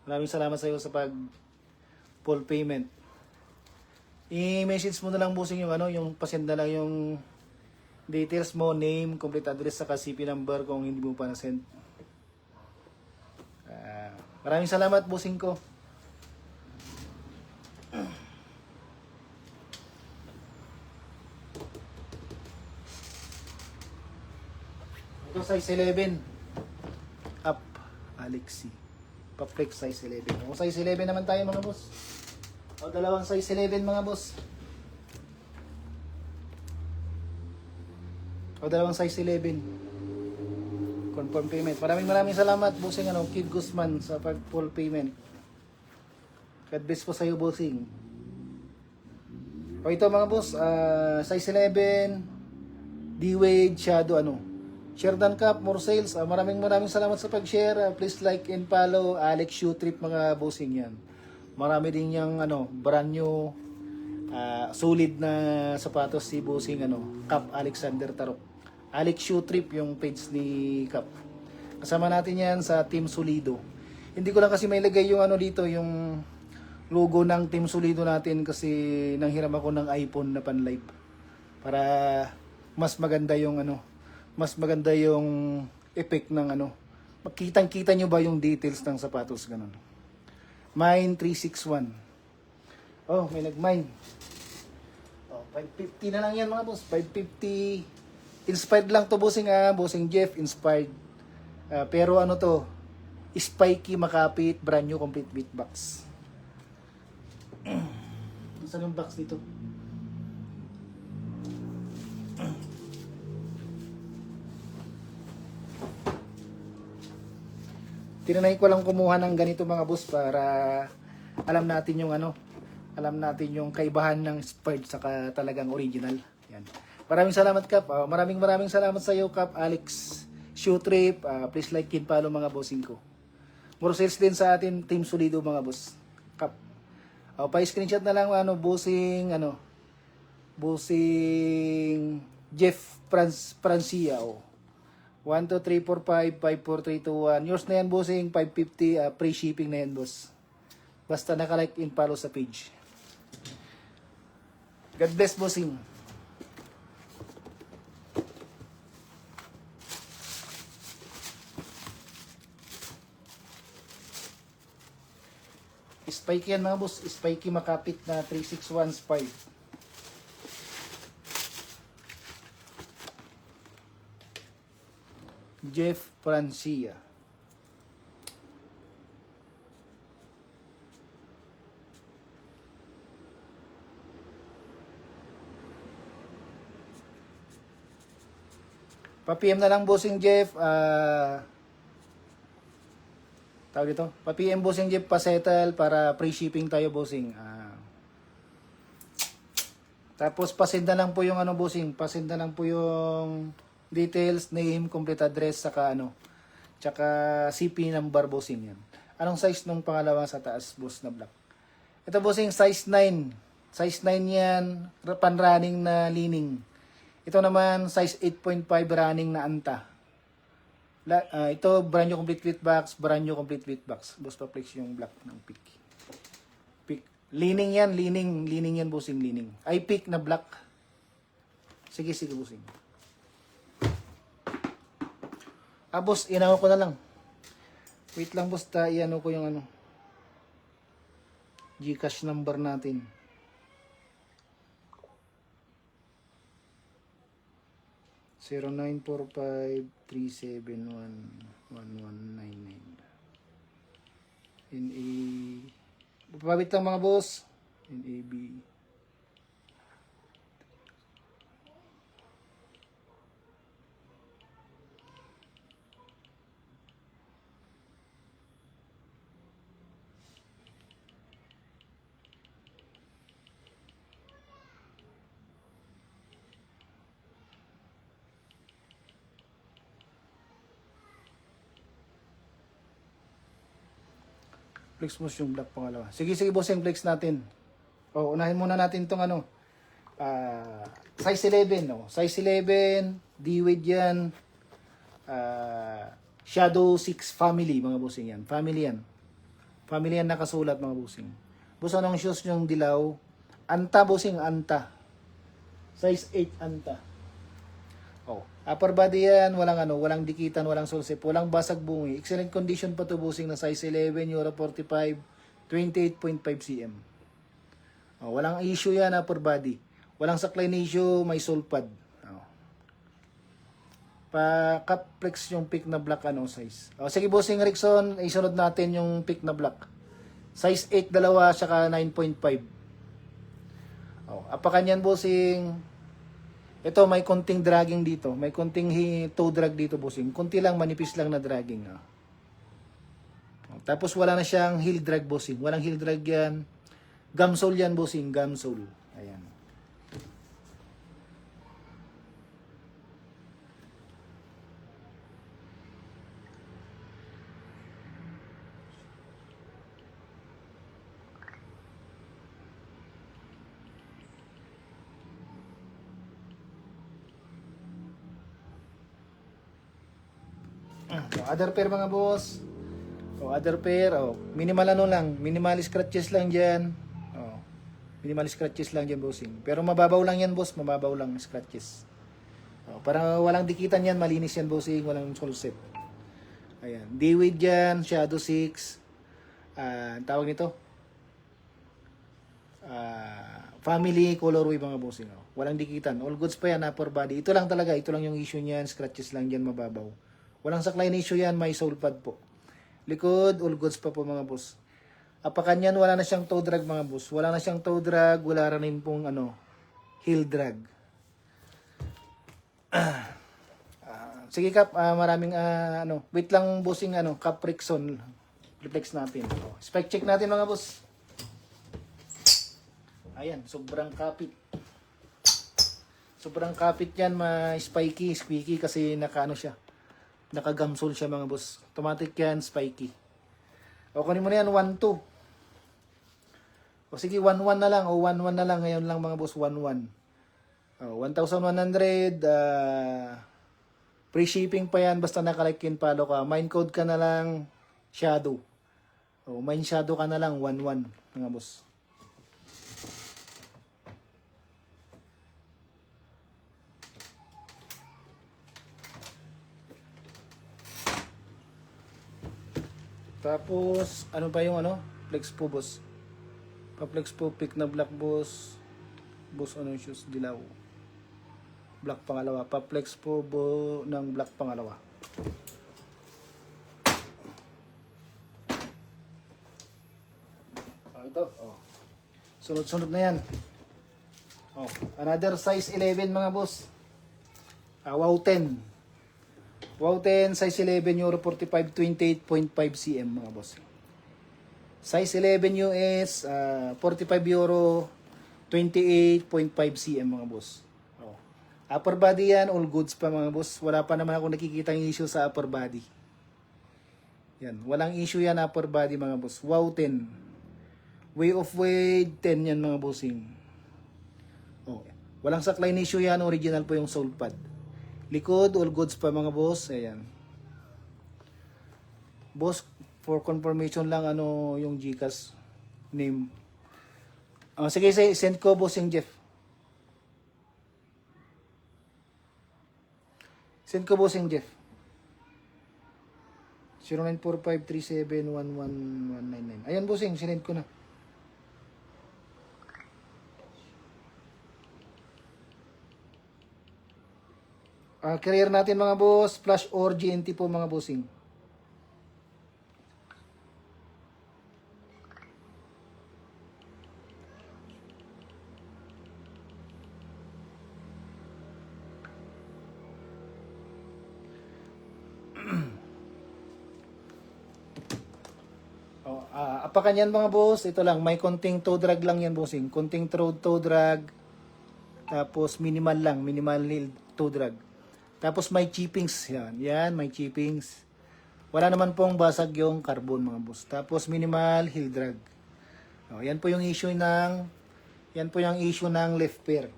Maraming salamat sa iyo sa pag full payment. I-message mo na lang, bossing, yung pasend na lang yung details mo, name, complete address, saka CP number kung hindi mo pa na-send. Maraming salamat, bossing ko. Ito size 11. Up. Alexi. Pa-flex size 11. Size 11 naman tayo mga boss. Dalawang size 11 mga boss. Dalawang size 11. Confirm payment. Maraming salamat, bossing Kid Guzman sa full payment. God bless po sa iyo, bossing. Ito mga boss, size 11, D-Wade, Shadow, Sheridan Cup, more sales. Maraming salamat sa pag-share. Please like and follow Alex Shoe Trip mga bossing yan. Marami din yung brand new solid na sapatos si bossing Cap Alexander Tarok. Alex Shoe Trip yung page ni Cap. Kasama natin yan sa Team Solido. Hindi ko lang kasi may lagay yung dito yung logo ng Team Solido natin kasi nanghiram ako ng iPhone na pan-live. Para mas maganda yung mas maganda yung effect ng makitang-kita nyo ba yung details ng sapatos ganun. Mine 361. May nag-mine. 550 na lang yan mga boss. 550. Inspired lang to bossing bossing Jeff, inspired. Pero to, spiky, makapit, brand new complete with box. Saan yung box dito? Tinanay ko lang kumuha ng ganito mga boss para alam natin yung alam natin yung kaibahan ng inspired saka talagang original. Yan. Maraming salamat, Kap. Maraming salamat sa iyo, Kap Alex Shoe Trip. Please like and follow mga bossing ko. More sales din sa atin, Team Solido mga boss. Kap. Pa-screenshot na lang bossing bossing Jeff Francia 1, 2, 3, 4, 5, 5, 4, 3, 2, 1. Yours na yan, bossing. 550. Free shipping na yan, boss. Basta naka-like and follow sa page. God bless, bossing. Spiky yan mga boss. Spiky makapit na 361 spike. Jeff Francia. Pa-PM na lang bossing Jeff. Tawag dito. Pa-PM bossing Jeff pa-settle para free shipping tayo bossing. Tapos pasend na lang po yung ano bossing. Pasend na lang po yung details, name, complete address, saka ano. Tsaka CP number bossing yan. Anong size nung pangalawa sa taas boss na black? Ito bossing size 9. Size 9 yan. Pan-running na lining. Ito naman, size 8.5 running na anta. Ito, brand new complete with box, brand new complete with box. Boss pa-flex yung black ng pick. Pick. Leaning yan, leaning yan, bossing, leaning. Ay, pick na black. Sige, bossing. Boss, inawa ko na lang. Wait lang, boss, iano ko yung ano. Gcash number natin. Zero 0945-371-1199. NA. Papabit lang mga boss. NAB. Flex mo yung black pangalawa. Sige, bossing, flex natin. Unahin muna natin tong ano. Size 11, no? Size 11, D-Wade yan. Shadow 6 family, mga bossing yan. Family yan. Family yan nakasulat, mga bossing. Boss, anong shoes yung dilaw? Anta, bossing, anta. Size 8, anta. Upper body yan, walang dikitan, walang sulsip, walang basag bungi. Excellent condition pa to bossing na size 11, Euro 45, 28.5 cm. Walang issue yan, upper body. Walang saklain issue, may sole pad. Pa-caplex yung pick na black size. Sige bossing Rickson, isunod natin yung pick na black. Size 8 dalawa, saka 9.5. Apakan yan bossing. Ito, may konting dragging dito. May konting toe drag dito, bossing. Konti lang, manipis lang na dragging. Tapos, wala na siyang heel drag, bossing. Walang heel drag yan. Gumsole yan, bossing. Gumsole. Ayan. Other pair mga boss. Other pair. Minimal lang. Minimal scratches lang dyan. Minimal scratches lang dyan, bossing. Pero mababaw lang yan, boss. Mababaw lang scratches. Para walang dikitan yan. Malinis yan, bossing. Walang solset. Ayan. D-Wade dyan. Shadow 6. Tawag nito. Family colorway mga bossing. Walang dikitan. All goods pa yan. Upper body. Ito lang talaga. Ito lang yung issue niyan. Scratches lang dyan. Mababaw. Walang saklay na issue yan, may sole pad po. Likod, all goods pa po mga boss. Apakan yan, wala na siyang toe drag mga boss. Wala na siyang toe drag, wala rin pong heel drag. Sige Kap, maraming wait lang bossing Cap Rickson. Reflex natin. Spec check natin mga boss. Ayan, sobrang kapit. Sobrang kapit yan, ma-spiky, squeaky kasi siya. Naka-gumsole siya mga boss. Automatic yan, spiky. Kunin mo na yan, 1-2. Sige, 1-1 na lang. 1-1 na lang. Ngayon lang mga boss, 1-1. 1,100. Free shipping pa yan. Basta naka-like and follow ka. Mine code ka na lang, Shadow. O, Mind Shadow ka na lang, 1-1 mga boss. Tapos, ano pa yung ano? Flex po, boss. Pa-flex po, pick na black, boss. Boss, ano yung shoes? Dilaw. Black pangalawa. Pa-flex po ng black pangalawa. Ito. Oh. Sunod-sunod na yan. Oh. Another size 11 mga boss. Wow 10. Wow 10, size 11 Euro 45, 28.5 cm mga boss. Size 11 US, 45 Euro, 28.5 cm mga boss. Oh. Upper body yan, all goods pa mga boss. Wala pa naman ako nakikita yung issue sa upper body. Yan, walang issue yan upper body mga boss. Wow 10. Way of weight 10 yan mga bossing. Oh. Walang sakline issue yan, original po yung sole pad. Likod, all goods pa mga boss. Ayan. Boss, for confirmation lang ano yung GCash name. Sige, send ko bossing Jeff. Send ko bossing Jeff. 0945371199. Ayan bossing, sinend ko na. Career natin mga boss, flash or GNT po mga bossing. Apakan yan mga boss, ito lang, may konting toe drag lang yan bossing. Konting toe drag, tapos minimal lang, minimal toe drag. Tapos may chippings, yan may chippings. Wala naman pong basag yung carbon mga boss. Tapos minimal heel drag. Yan po yung issue ng left pair.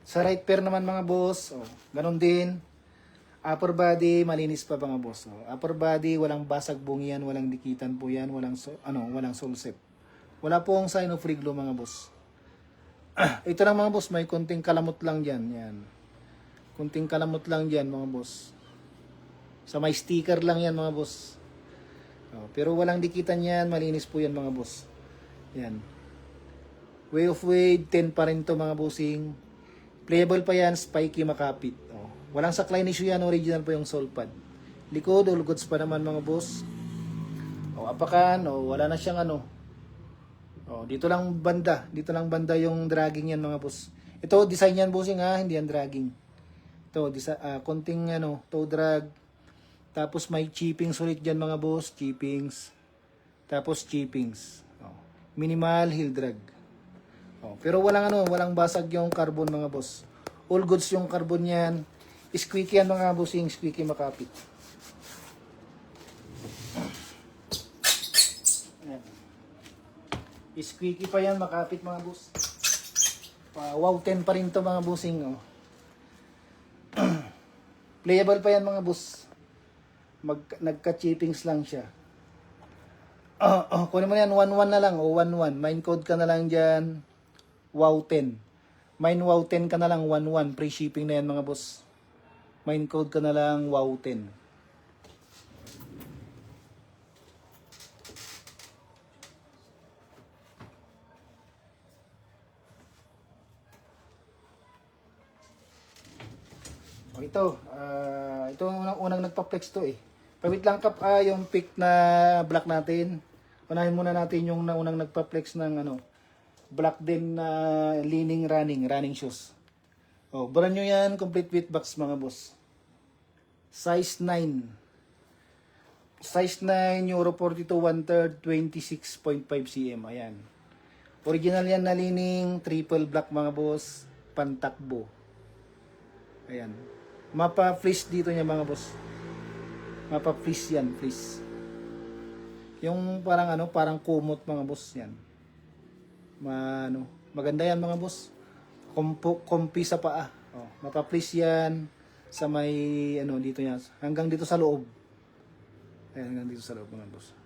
Sa right pair naman mga boss, ganun din. Upper body malinis pa mga boss. Upper body walang basag bungi yan, walang dikitan po yan, walang sole sep. Wala pong sign of riglo mga boss. Ito lang mga boss, may konting kalamot lang diyan, yan. Kunting kalamot lang dyan mga boss. Sa may sticker lang yan mga boss. Pero walang dikitan yan. Malinis po yan mga boss. Yan. Way of weight 10 pa rin to mga bossing. Playable pa yan. Spiky makapit. Walang sakline issue yan. Original po yung sole pad. Likod. All goods pa naman mga boss. Apakan. Wala na siyang ano. Dito lang banda. Dito lang banda yung dragging yan mga boss. Ito design yan bossing ha. Hindi yan dragging. Konting toe drag. Tapos may chippings ulit dyan mga boss, chippings. Tapos chippings. Minimal heel drag. Pero walang basag yung carbon mga boss. All goods yung carbon yan. Squeaky yan mga bossing, squeaky makapit. Ayan. Squeaky pa yan, makapit mga boss. Wow 10 pa rin to mga bossing. Playable pa yan mga boss. Nagka-chippings lang siya. Kunin mo na yan, 1-1 na lang. 1-1. Mine code ka na lang dyan. Wow 10. Mine wow 10 ka na lang. 1-1. Free shipping na yan mga boss. Mine code ka na lang. Wow 10. Ito unang nagpa-flex to eh. Pawit lang kap yung pick na black natin. Unahin muna natin yung unang nagpa-flex ng black din na running shoes. Brand nyo yan, complete with box mga boss. Size 9. Size 9, Euro 42 1/3, 26.5 cm. Ayan. Original yan na lining, triple black mga boss, pantakbo. Ayan. Mapa-fleece dito niya mga boss. Mapa-fleece yan, fleece. Yung parang kumot mga boss yan. Maganda yan mga boss. Kompi sa paa. Mapa-fleece yan sa may dito niya. Hanggang dito sa loob. Ayan, hanggang dito sa loob mga boss.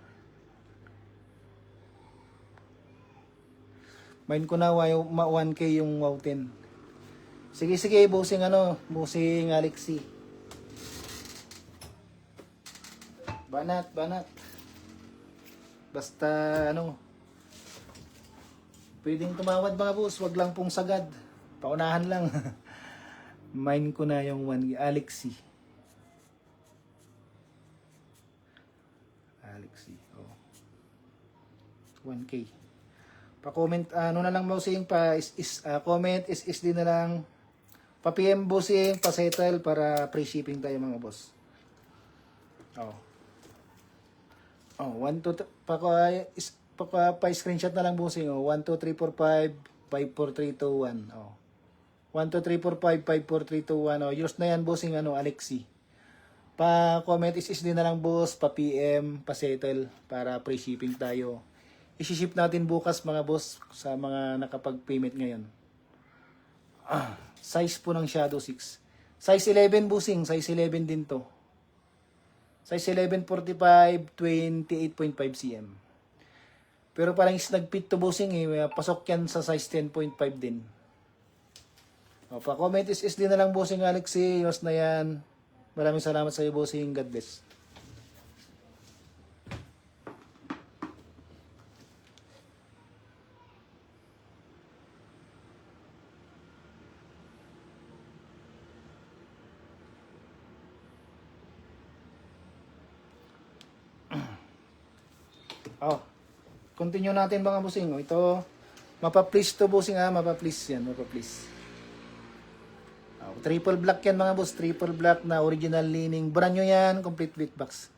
Mind ko na 1K yung wow 10. Sige, sige, bossing bossing Alexi. Banat, banat. Basta pwedeng tumawad mga boss, wag lang pong sagad. Paunahan lang. Mind ko na yung 1K. Alexi. Alexi. Oh. 1K. Pa-comment, na lang bossing, comment, is din na lang. Pa-PM bossing, pa-settle para free shipping tayo mga boss. Oh. Oh, 1, 2, pa-screenshot na lang bossing. Oh, 1, 2, 3, 4, 5, 5, 4, 3, 2, 1. Oh. 1, 2, 3, 4, 5, 5, 4, 3, 2, 1. Oh, yours na yan bossing, Alexi. Pa-comment, is din na lang boss, pa-PM, pa-settle para free shipping tayo. I-ship natin bukas mga boss sa mga nakapag-payment ngayon. Size po ng Shadow 6. Size 11 bossing, size 11 din to. Size 11, 45, 28.5 cm. Pero parang nag-fit to bossing pasok yan sa size 10.5 din. O, pa-comment is din na lang bossing Alexi, yours na yan. Maraming salamat sa iyo bossing, God bless. Oh, continue natin mga bossing. Ito, mapa-please to bossing mapa-please yan, mapa-please. Oh, triple black yan mga boss, triple black na original leaning. Brand nyo yan, complete with box.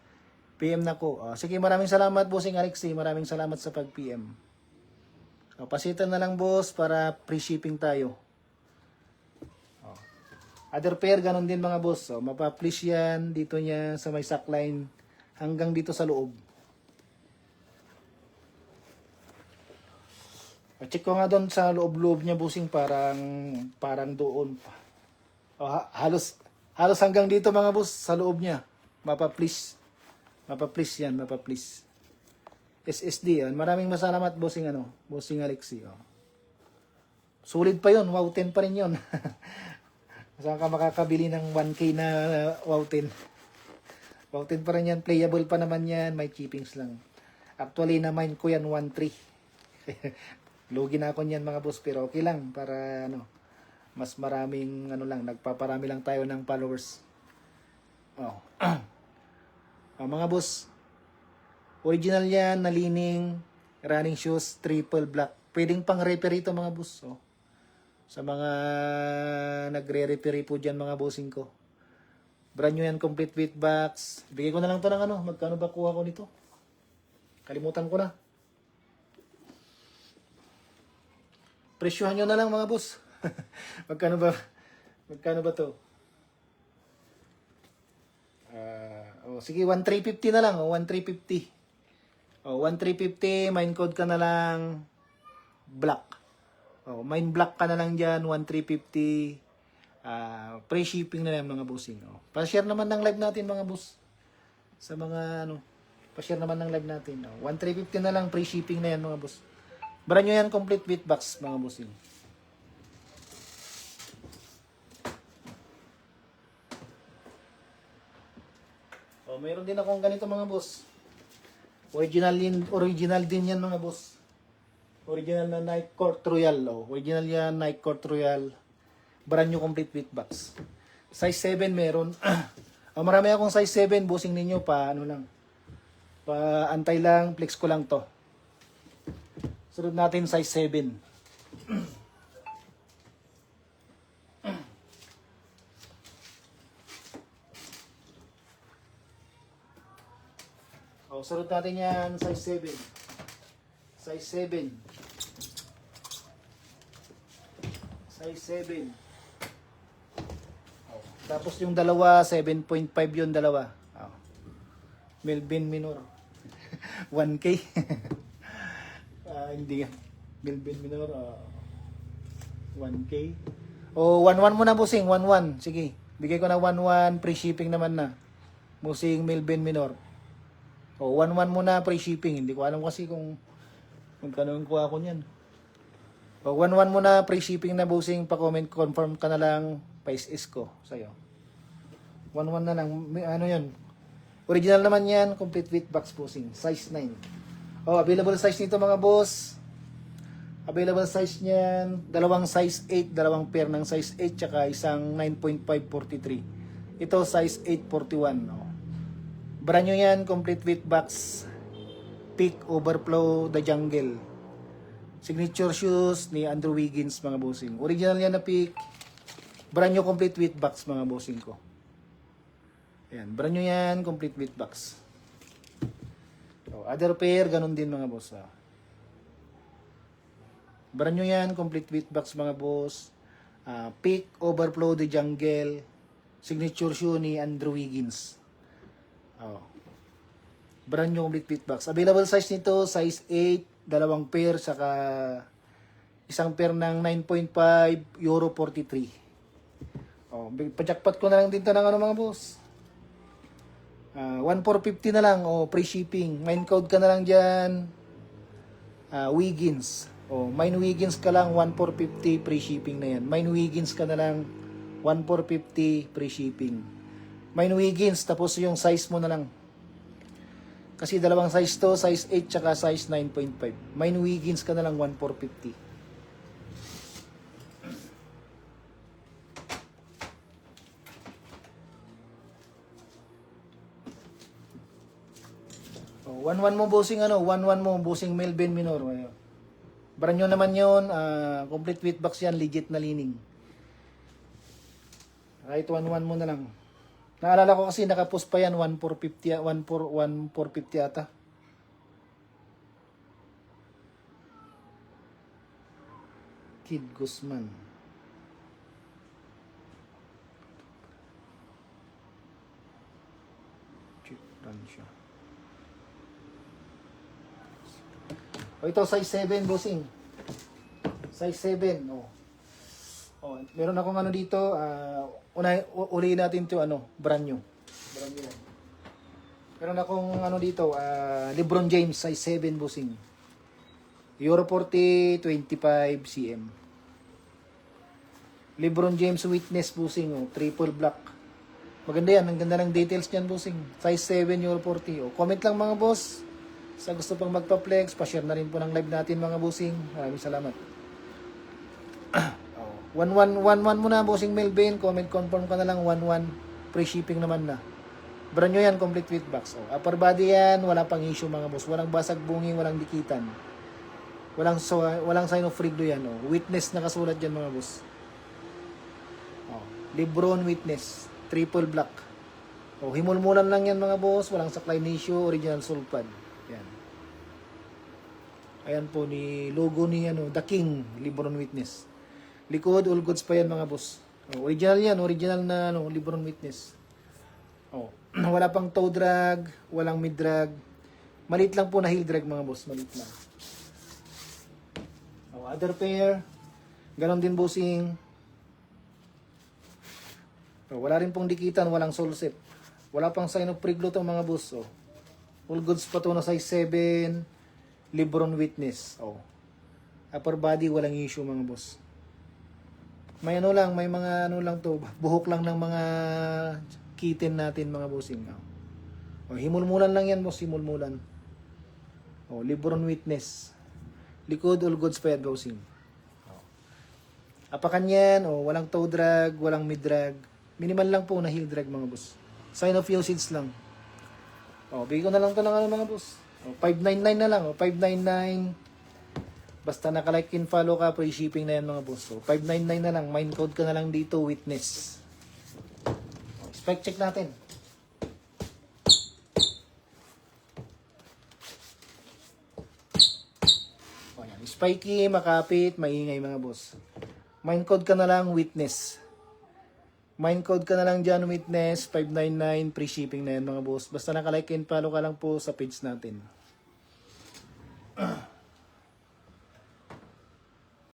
PM na ko. Oh, sige, maraming salamat bossing Alexi, maraming salamat sa pag-PM. Oh, pasitan na lang boss para free shipping tayo. Oh. Other pair, ganun din mga boss. Oh, mapa-please yan, dito niya sa may sackline hanggang dito sa loob. Check ko nga doon sa loob-loob niya bossing, parang doon pa. Oh, halos hanggang dito mga boss sa loob niya. Mapa-please yan, mapa-please. SSD yan. Maraming masalamat bossing bossing Alexi. Oh. Sulit pa 'yon, wow 10 pa rin 'yon. Saan ka makakabili ng 1K na wow 10? Wow 10 pa rin yan, playable pa naman yan, may chippings lang. Actually na mine ko yan 1.3. Lugi na ako niyan mga boss, pero okay lang para mas maraming nagpaparami lang tayo ng followers. Oh. Mga boss, original yan, nalining, running shoes, triple black. Pwedeng pang repair ito mga boss. Oh. Sa mga nagre-repair po dyan mga bossing ko. Brand new yan, complete with box. Bigay ko na lang to ng magkano ba kuha ko nito? Kalimutan ko na. Presyohan nyo na lang mga boss. Magkano ba to? Sige, 1,350 na lang. 1,350. 1,350. Mine code ka na lang. Black. Mine black ka na lang dyan. 1,350. Free shipping na lang mga bossing. Pa-share naman ng live natin mga boss. Sa mga pa-share naman ng live natin. 1,350 na lang. Free shipping na yan mga boss. Brand nyo yan, complete with box mga bossing. Meron din akong ganito mga boss. Original din yan mga boss. Original na Nike Court Royal. Original yan, Nike Court Royal. Brand new, complete with box. Size 7 meron. Marami akong size 7, bossing ninyo pa antay lang, flex ko lang to. Sunod natin size 7. Sunod natin yan, size 7. Size 7. Size 7. Tapos yung dalawa, 7.5 yung dalawa. Melvin Minor. 1K. Hindi. Melvin Minor. 1K. 1.1 muna bossing. 1.1. Sige. Bigay ko na 1.1. Free shipping naman na. Bossing Melvin Minor. 1.1 muna free shipping. Hindi ko alam kasi kung magkano yung kuha ko niyan. O, 1-1 mo na, free shipping na bossing, pa-comment, confirm ka na lang, pa-is ko sa'yo. 1-1 na lang, ano yun? Original naman yan, complete with box bossing, size 9. O, available size nito mga boss. Available size niyan, dalawang size 8, dalawang pair ng size 8, tsaka isang 9.543. Ito, size 841. O. Brand nyo yan, complete with box, Peak Overflow The Jungle. Signature shoes ni Andrew Wiggins mga bossing. Original yan na Peak. Brand nyo complete with box mga bossing ko. Ayan, brand nyo yan, complete with box. So, other pair, ganun din mga boss. Brand nyo yan, complete with box mga boss. Peak Overflow The Jungle. Signature shoe ni Andrew Wiggins. Oh. Brand nyo complete with box. Available size nito, size 8, dalawang pair, saka isang pair ng 9.5, euro 43. Oh, pa-jackpot ko na lang din ito ng ano mga boss. 1,450 na lang, o free shipping. Mine code ka na lang dyan, Wiggins. O, Mine Wiggins ka lang, 1,450 free shipping na yan. Mine Wiggins ka na lang, 1,450 free shipping. Mine Wiggins, tapos yung size mo na lang. Kasi dalawang size to, size 8 tsaka size 9.5. Mine Wiggins ka na lang, 1,450. Oh, 1-1 mo bossing ano, 1-1 mo bossing Melvin Minor. Brand nyo naman yun, complete with box yan, legit na lining. Right, 1-1 mo na lang. Naalala ko kasi nakapost pa yan, 1,450, 1,450 ata. Kid Guzman. Check run siya. O ito, size 7, bossing. Size 7, oh. Oh, meron akong ano dito, ulihin natin 'to ano, brand new. Brand new. Meron akong ano dito, LeBron James size 7 bossing. Euro 40 25 cm. LeBron James Witness bossing, oh, triple black. Maganda yan, ang ganda ng details niyan bossing. Size 7 Euro 40. Oh, comment lang mga boss. Sa gusto pang magpa-flex, pa-share na rin po ng live natin mga bossing. Maraming salamat. 1-1 mo na bossing Melvin, comment confirm ka na lang 1-1, free shipping naman na. Brand nyo yan, complete with box. Oh, upper body yan, wala pang issue mga boss, walang basag bungi, walang dikitan. Walang sign of frigdo yan. Oh. Witness nakasulat dyan mga boss. Oh, LeBron Witness, triple black. Oh, himulmulan lang yan mga boss, walang saklay issue, original sole pad. Yan. Ayan po ni logo ni ano, The King, LeBron Witness. Likod, all goods pa yan mga boss. Oh, original yan, original na ano, LeBron Witness. Oh, wala pang toe drag, walang mid drag. Malit lang po na heel drag mga boss, malit lang. Oh, other pair, ganon din bossing. Oh, wala rin pong dikitan, walang sole set. Wala pang sign of priglo to mga boss. Oh. All goods pa to na size 7, LeBron Witness. Oh. Upper body, walang issue mga boss. May ano lang, may mga ano lang to, buhok lang ng mga kitten natin mga bossing. Oh, himulmulan lang yan boss, himulmulan. Oh, LeBron Witness. Likod, all goods pa yan bossing. Oh. Apakan yan, oh, walang toe drag, walang mid drag. Minimal lang po na heel drag mga boss. Sign of usage lang. Oh, bigay ko na lang to ng ano mga boss. Oh, 599 na lang, oh, 599. Basta naka-like and follow ka, free shipping na yan mga boss. So, 599 na lang. Mine code ka na lang dito, Witness. Spec check natin. O, yan. Spiky, makapit, maingay mga boss. Mine code ka na lang, Witness. Mine code ka na lang dyan, Witness. 599, free shipping na yan mga boss. Basta naka-like and follow ka lang po sa page natin.